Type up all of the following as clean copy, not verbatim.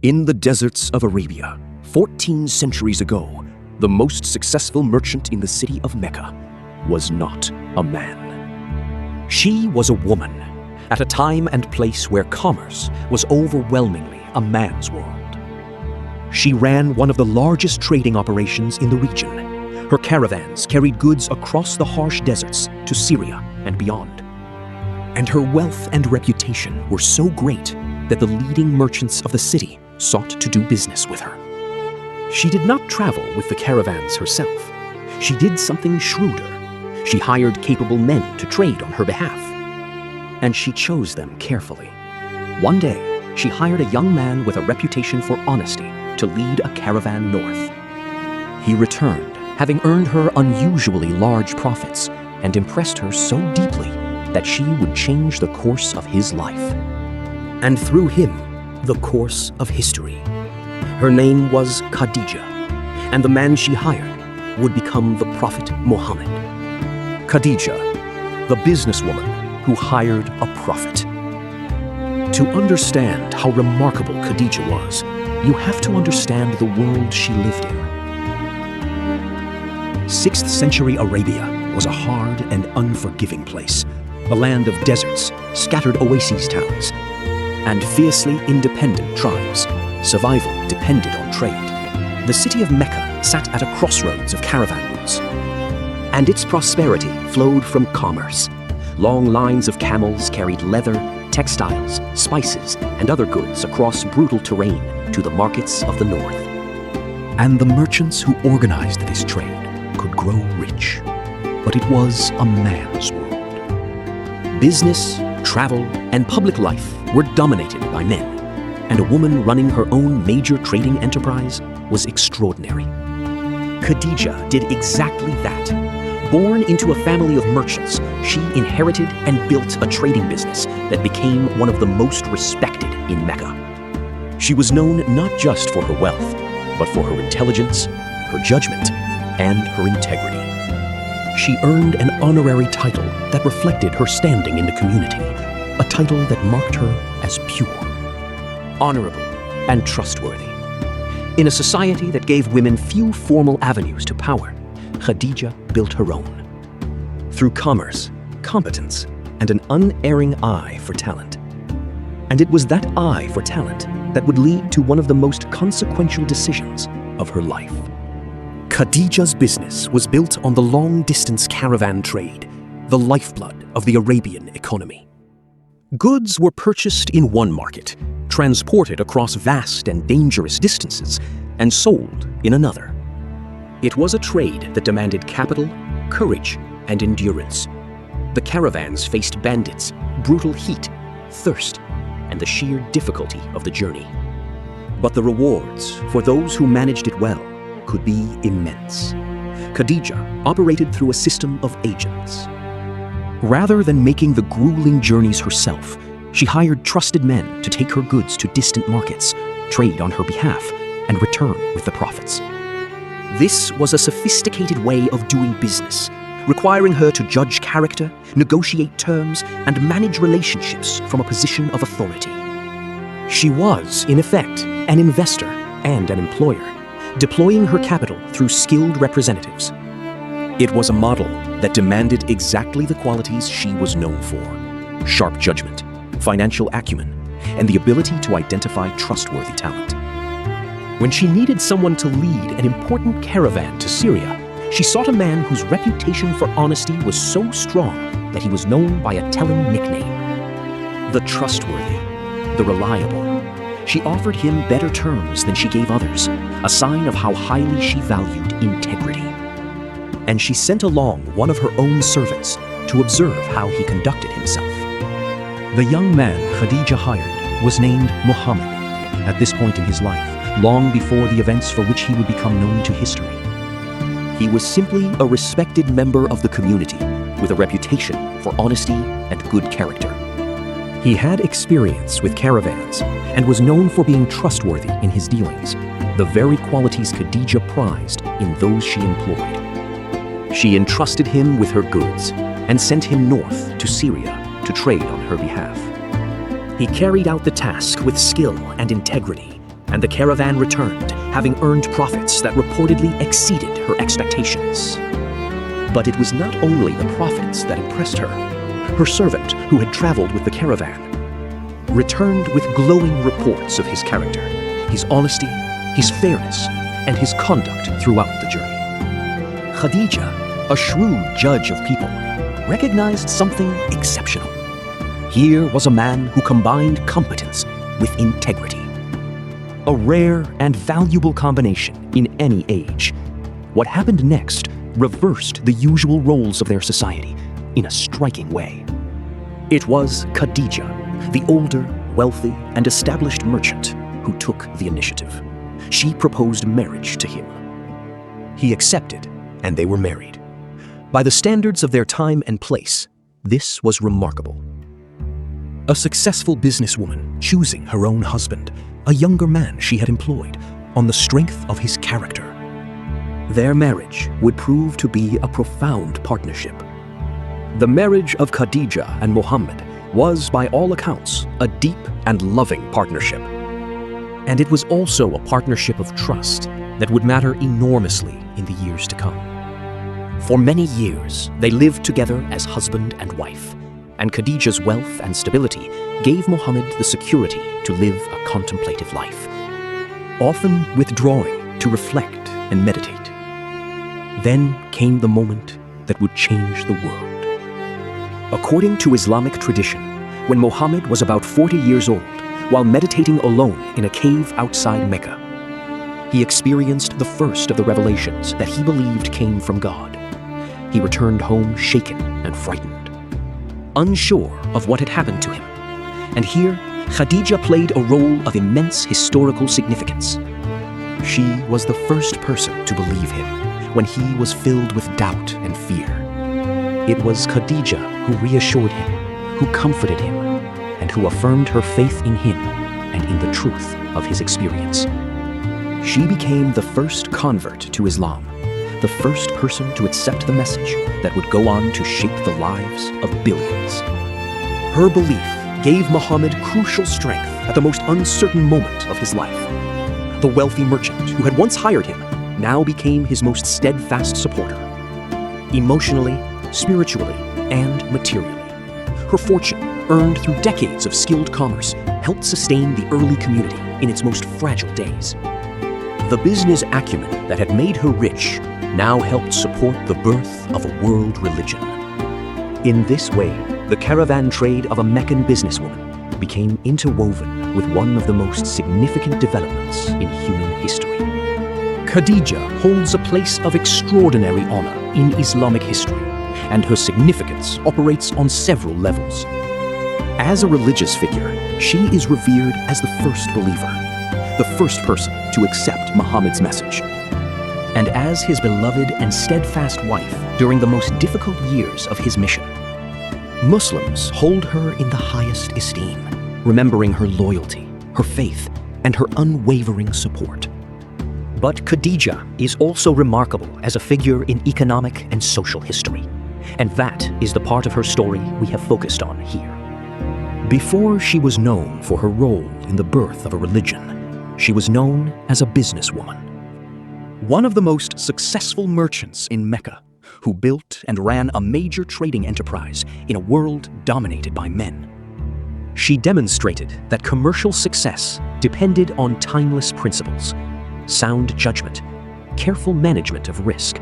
In the deserts of Arabia, 14 centuries ago, the most successful merchant in the city of Mecca was not a man. She was a woman, at a time and place where commerce was overwhelmingly a man's world. She ran one of the largest trading operations in the region. Her caravans carried goods across the harsh deserts to Syria and beyond. And her wealth and reputation were so great that the leading merchants of the city sought to do business with her. She did not travel with the caravans herself. She did something shrewder. She hired capable men to trade on her behalf. And she chose them carefully. One day, she hired a young man with a reputation for honesty to lead a caravan north. He returned, having earned her unusually large profits, and impressed her so deeply that she would change the course of his life. And through him, the course of history. Her name was Khadija, and the man she hired would become the Prophet Muhammad. Khadija, the businesswoman who hired a prophet. To understand how remarkable Khadija was, you have to understand the world she lived in. 6th century Arabia was a hard and unforgiving place, a land of deserts, scattered oasis towns, and fiercely independent tribes. Survival depended on trade. The city of Mecca sat at a crossroads of caravan routes, and its prosperity flowed from commerce. Long lines of camels carried leather, textiles, spices, and other goods across brutal terrain to the markets of the north. And the merchants who organized this trade could grow rich. But it was a man's world. Business, travel, and public life were dominated by men, and a woman running her own major trading enterprise was extraordinary. Khadija did exactly that. Born into a family of merchants, she inherited and built a trading business that became one of the most respected in Mecca. She was known not just for her wealth, but for her intelligence, her judgment, and her integrity. She earned an honorary title that reflected her standing in the community, a title that marked her as pure, honorable, and trustworthy. In a society that gave women few formal avenues to power, Khadija built her own. Through commerce, competence, and an unerring eye for talent. And it was that eye for talent that would lead to one of the most consequential decisions of her life. Khadija's business was built on the long-distance caravan trade, the lifeblood of the Arabian economy. Goods were purchased in one market, transported across vast and dangerous distances, and sold in another. It was a trade that demanded capital, courage, and endurance. The caravans faced bandits, brutal heat, thirst, and the sheer difficulty of the journey. But the rewards for those who managed it well could be immense. Khadija operated through a system of agents. Rather than making the grueling journeys herself, she hired trusted men to take her goods to distant markets, trade on her behalf, and return with the profits. This was a sophisticated way of doing business, requiring her to judge character, negotiate terms, and manage relationships from a position of authority. She was, in effect, an investor and an employer, deploying her capital through skilled representatives. It was a model that demanded exactly the qualities she was known for: sharp judgment, financial acumen, and the ability to identify trustworthy talent. When she needed someone to lead an important caravan to Syria, she sought a man whose reputation for honesty was so strong that he was known by a telling nickname: the trustworthy, the reliable. She offered him better terms than she gave others, a sign of how highly she valued integrity. And she sent along one of her own servants to observe how he conducted himself. The young man Khadija hired was named Muhammad. At this point in his life, long before the events for which he would become known to history, he was simply a respected member of the community with a reputation for honesty and good character. He had experience with caravans and was known for being trustworthy in his dealings, the very qualities Khadija prized in those she employed. She entrusted him with her goods and sent him north to Syria to trade on her behalf. He carried out the task with skill and integrity, and the caravan returned, having earned profits that reportedly exceeded her expectations. But it was not only the profits that impressed her. Her servant, who had traveled with the caravan, returned with glowing reports of his character, his honesty, his fairness, and his conduct throughout the journey. Khadija, a shrewd judge of people, recognized something exceptional. Here was a man who combined competence with integrity. A rare and valuable combination in any age. What happened next reversed the usual roles of their society in a striking way. It was Khadija, the older, wealthy, and established merchant, who took the initiative. She proposed marriage to him. He accepted, and they were married. By the standards of their time and place, this was remarkable. A successful businesswoman choosing her own husband, a younger man she had employed, on the strength of his character. Their marriage would prove to be a profound partnership. The marriage of Khadija and Muhammad was, by all accounts, a deep and loving partnership. And it was also a partnership of trust that would matter enormously in the years to come. For many years, they lived together as husband and wife, and Khadija's wealth and stability gave Muhammad the security to live a contemplative life, often withdrawing to reflect and meditate. Then came the moment that would change the world. According to Islamic tradition, when Muhammad was about 40 years old, while meditating alone in a cave outside Mecca, he experienced the first of the revelations that he believed came from God. He returned home shaken and frightened, unsure of what had happened to him. And here, Khadija played a role of immense historical significance. She was the first person to believe him when he was filled with doubt and fear. It was Khadija who reassured him, who comforted him, and who affirmed her faith in him and in the truth of his experience. She became the first convert to Islam, the first person to accept the message that would go on to shape the lives of billions. Her belief gave Muhammad crucial strength at the most uncertain moment of his life. The wealthy merchant who had once hired him now became his most steadfast supporter, emotionally, spiritually, and materially. Her fortune, earned through decades of skilled commerce, helped sustain the early community in its most fragile days. The business acumen that had made her rich now helped support the birth of a world religion. In this way, the caravan trade of a Meccan businesswoman became interwoven with one of the most significant developments in human history. Khadija holds a place of extraordinary honor in Islamic history, and her significance operates on several levels. As a religious figure, she is revered as the first believer, the first person to accept Muhammad's message, and as his beloved and steadfast wife during the most difficult years of his mission. Muslims hold her in the highest esteem, remembering her loyalty, her faith, and her unwavering support. But Khadija is also remarkable as a figure in economic and social history, and that is the part of her story we have focused on here. Before she was known for her role in the birth of a religion, she was known as a businesswoman. One of the most successful merchants in Mecca, who built and ran a major trading enterprise in a world dominated by men. She demonstrated that commercial success depended on timeless principles, sound judgment, careful management of risk,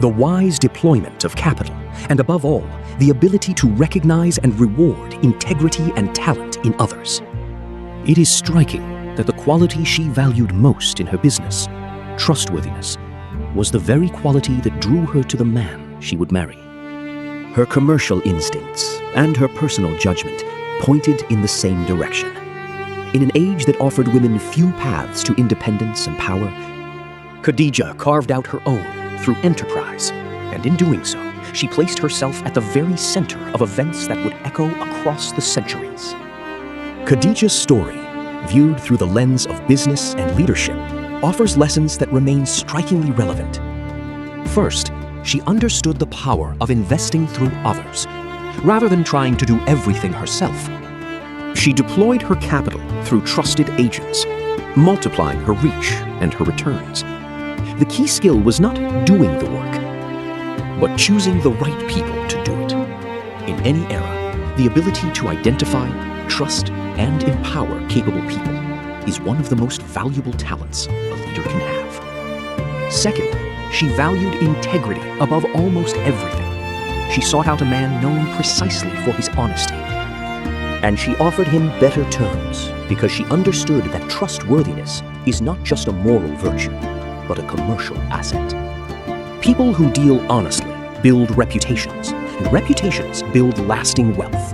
the wise deployment of capital, and above all, the ability to recognize and reward integrity and talent in others. It is striking that the quality she valued most in her business, trustworthiness, was the very quality that drew her to the man she would marry. Her commercial instincts and her personal judgment pointed in the same direction. In an age that offered women few paths to independence and power, Khadija carved out her own through enterprise, and in doing so, she placed herself at the very center of events that would echo across the centuries. Khadija's story, viewed through the lens of business and leadership, offers lessons that remain strikingly relevant. First, she understood the power of investing through others, rather than trying to do everything herself. She deployed her capital through trusted agents, multiplying her reach and her returns. The key skill was not doing the work, but choosing the right people to do it. In any era, the ability to identify, trust, and empower capable people is one of the most valuable talents a leader can have. Second, she valued integrity above almost everything. She sought out a man known precisely for his honesty. And she offered him better terms because she understood that trustworthiness is not just a moral virtue, but a commercial asset. People who deal honestly build reputations, and reputations build lasting wealth.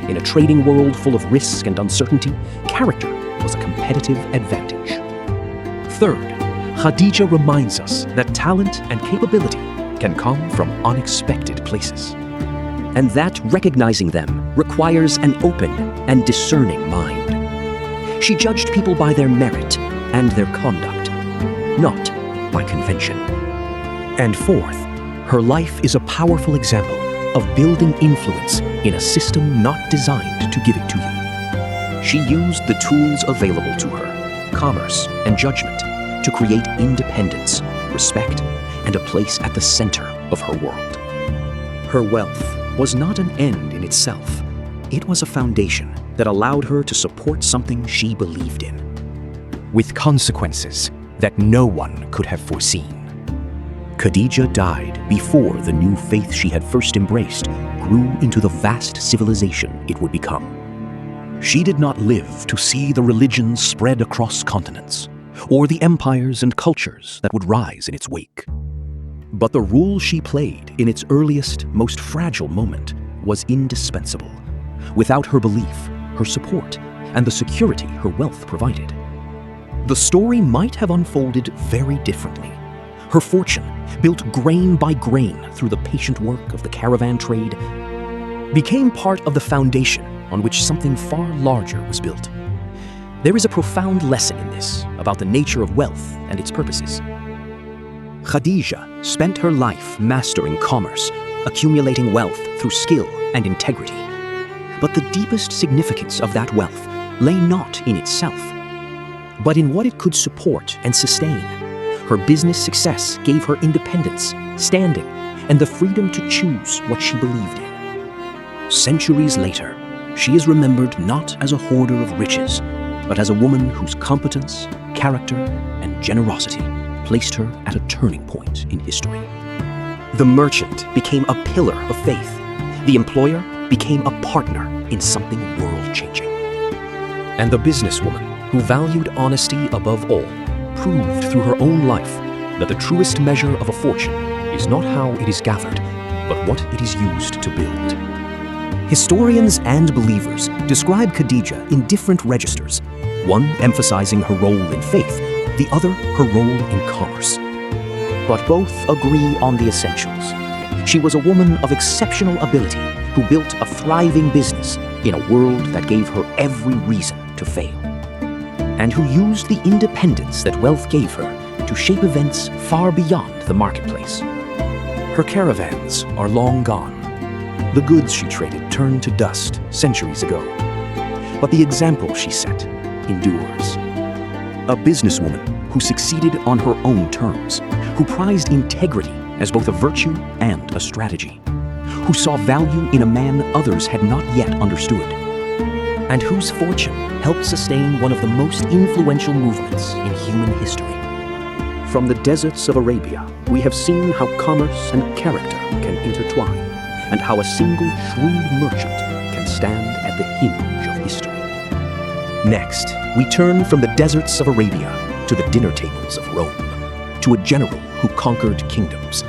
In a trading world full of risk and uncertainty, character was a competitive advantage. Third, Khadija reminds us that talent and capability can come from unexpected places, and that recognizing them requires an open and discerning mind. She judged people by their merit and their conduct, not by convention. And fourth, her life is a powerful example of building influence in a system not designed to give it to you. She used the tools available to her, commerce and judgment, to create independence, respect, and a place at the center of her world. Her wealth was not an end in itself. It was a foundation that allowed her to support something she believed in, with consequences that no one could have foreseen. Khadija died before the new faith she had first embraced grew into the vast civilization it would become. She did not live to see the religions spread across continents, or the empires and cultures that would rise in its wake. But the role she played in its earliest, most fragile moment was indispensable. Without her belief, her support, and the security her wealth provided, the story might have unfolded very differently. Her fortune, built grain by grain through the patient work of the caravan trade, became part of the foundation on which something far larger was built. There is a profound lesson in this about the nature of wealth and its purposes. Khadija spent her life mastering commerce, accumulating wealth through skill and integrity. But the deepest significance of that wealth lay not in itself, but in what it could support and sustain. Her business success gave her independence, standing, and the freedom to choose what she believed in. Centuries later, she is remembered not as a hoarder of riches, but as a woman whose competence, character, and generosity placed her at a turning point in history. The merchant became a pillar of faith. The employer became a partner in something world-changing. And the businesswoman, who valued honesty above all, proved through her own life that the truest measure of a fortune is not how it is gathered, but what it is used to build. Historians and believers describe Khadija in different registers, one emphasizing her role in faith, the other her role in commerce. But both agree on the essentials. She was a woman of exceptional ability who built a thriving business in a world that gave her every reason to fail, and who used the independence that wealth gave her to shape events far beyond the marketplace. Her caravans are long gone. The goods she traded turned to dust centuries ago. But the example she set endures. A businesswoman who succeeded on her own terms, who prized integrity as both a virtue and a strategy, who saw value in a man others had not yet understood, and whose fortune helped sustain one of the most influential movements in human history. From the deserts of Arabia, we have seen how commerce and character can intertwine, and how a single shrewd merchant can stand at the hinge of history. Next, we turn from the deserts of Arabia to the dinner tables of Rome, to a general who conquered kingdoms,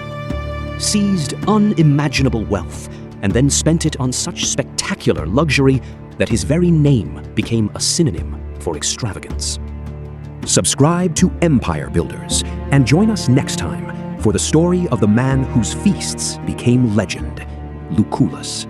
seized unimaginable wealth, and then spent it on such spectacular luxury that his very name became a synonym for extravagance. Subscribe to Empire Builders and join us next time for the story of the man whose feasts became legend, Lucullus.